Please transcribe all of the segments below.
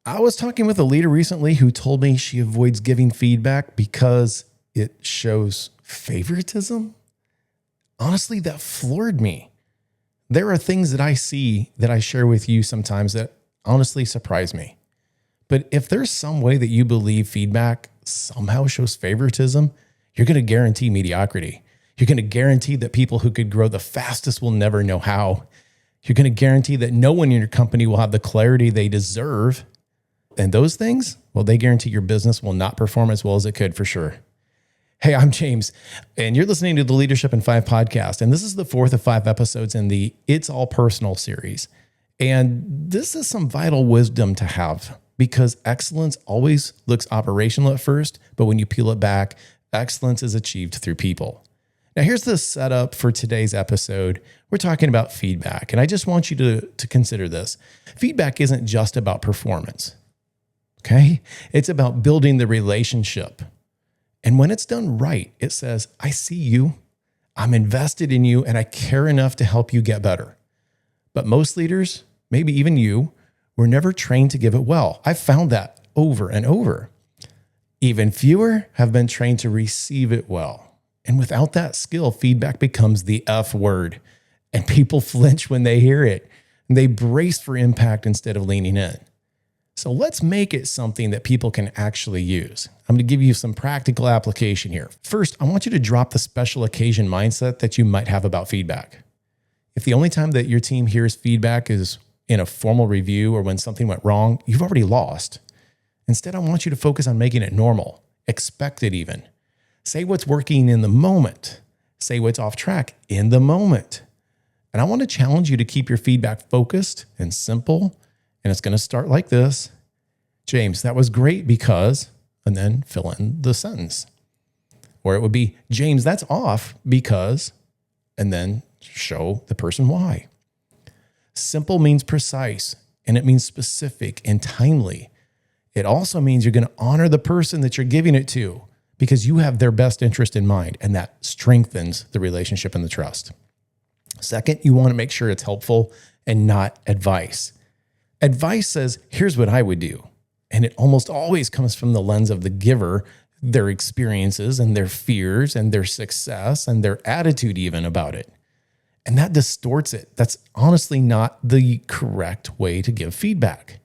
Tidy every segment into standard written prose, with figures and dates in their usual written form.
I was talking with a leader recently who told me she avoids giving feedback because it shows favoritism. Honestly, that floored me. There are things that I see that I share with you sometimes that honestly surprise me. But if there's some way that you believe feedback somehow shows favoritism, you're going to guarantee mediocrity. You're going to guarantee that people who could grow the fastest will never know how. You're going to guarantee that no one in your company will have the clarity they deserve. And those things, well, they guarantee your business will not perform as well as it could for sure. Hey, I'm James, and you're listening to the Leadership in 5 podcast. And this is the 4th of 5 episodes in the It's All Personal series. And this is some vital wisdom to have because excellence always looks operational at first, but when you peel it back, excellence is achieved through people. Now, here's the setup for today's episode. We're talking about feedback, and I just want you to consider this. Feedback isn't just about performance, okay? It's about building the relationship. And when it's done right, it says, I see you, I'm invested in you, and I care enough to help you get better. But most leaders, maybe even you, were never trained to give it well. I've found that over and over. Even fewer have been trained to receive it well. And without that skill, feedback becomes the F word, and people flinch when they hear it. And they brace for impact instead of leaning in. So let's make it something that people can actually use. I'm going to give you some practical application here. First, I want you to drop the special occasion mindset that you might have about feedback. If the only time that your team hears feedback is in a formal review or when something went wrong, you've already lost. Instead, I want you to focus on making it normal, expected even. Say what's working in the moment. Say what's off track in the moment. And I want to challenge you to keep your feedback focused and simple. And it's going to start like this. James, that was great because, and then fill in the sentence. Or it would be, James, that's off because, and then show the person why. Simple means precise, and it means specific and timely. It also means you're going to honor the person that you're giving it to because you have their best interest in mind, and that strengthens the relationship and the trust. Second, you want to make sure it's helpful and not advice. Advice says, here's what I would do. And it almost always comes from the lens of the giver, their experiences and their fears and their success and their attitude even about it. And that distorts it. That's honestly not the correct way to give feedback.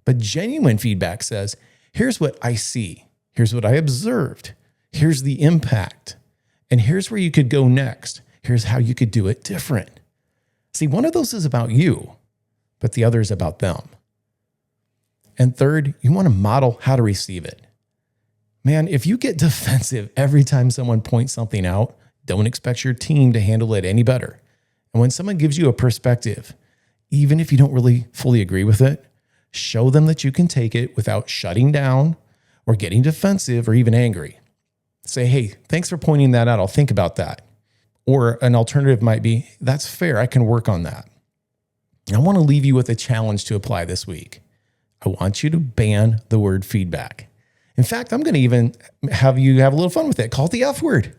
But genuine feedback says, here's what I see. Here's what I observed. Here's the impact. And here's where you could go next. Here's how you could do it different. See, one of those is about you, but the other is about them. And third, you want to model how to receive it. Man, if you get defensive every time someone points something out, don't expect your team to handle it any better. And when someone gives you a perspective, even if you don't really fully agree with it, show them that you can take it without shutting down or getting defensive or even angry. Say, hey, thanks for pointing that out. I'll think about that. Or an alternative might be, that's fair. I can work on that. I want to leave you with a challenge to apply this week. I want you to ban the word feedback. In fact, I'm going to even have you have a little fun with it. Call it the F word.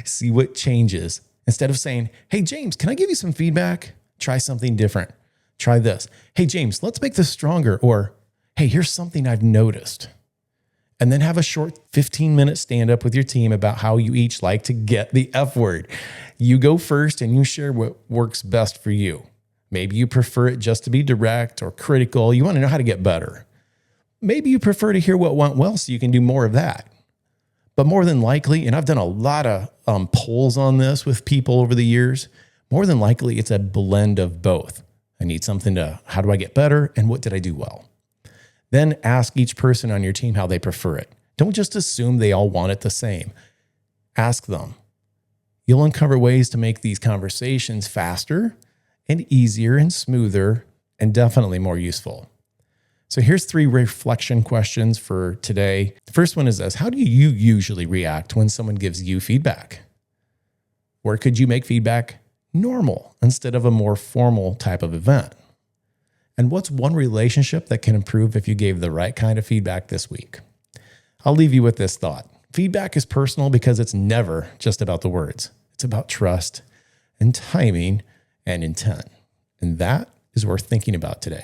See what changes. Instead of saying, hey, James, can I give you some feedback? Try something different. Try this. Hey, James, let's make this stronger. Or, hey, here's something I've noticed. And then have a short 15-minute stand-up with your team about how you each like to get the F word. You go first and you share what works best for you. Maybe you prefer it just to be direct or critical. You want to know how to get better. Maybe you prefer to hear what went well so you can do more of that. But more than likely, and I've done a lot of polls on this with people over the years, more than likely it's a blend of both. I need something to, how do I get better? And what did I do well? Then ask each person on your team how they prefer it. Don't just assume they all want it the same. Ask them. You'll uncover ways to make these conversations faster and easier and smoother and definitely more useful. So here's 3 reflection questions for today. The first one is this: how do you usually react when someone gives you feedback? Where could you make feedback normal instead of a more formal type of event? And what's one relationship that can improve if you gave the right kind of feedback this week? I'll leave you with this thought. Feedback is personal because it's never just about the words. It's about trust and timing and intent. And that is worth thinking about today.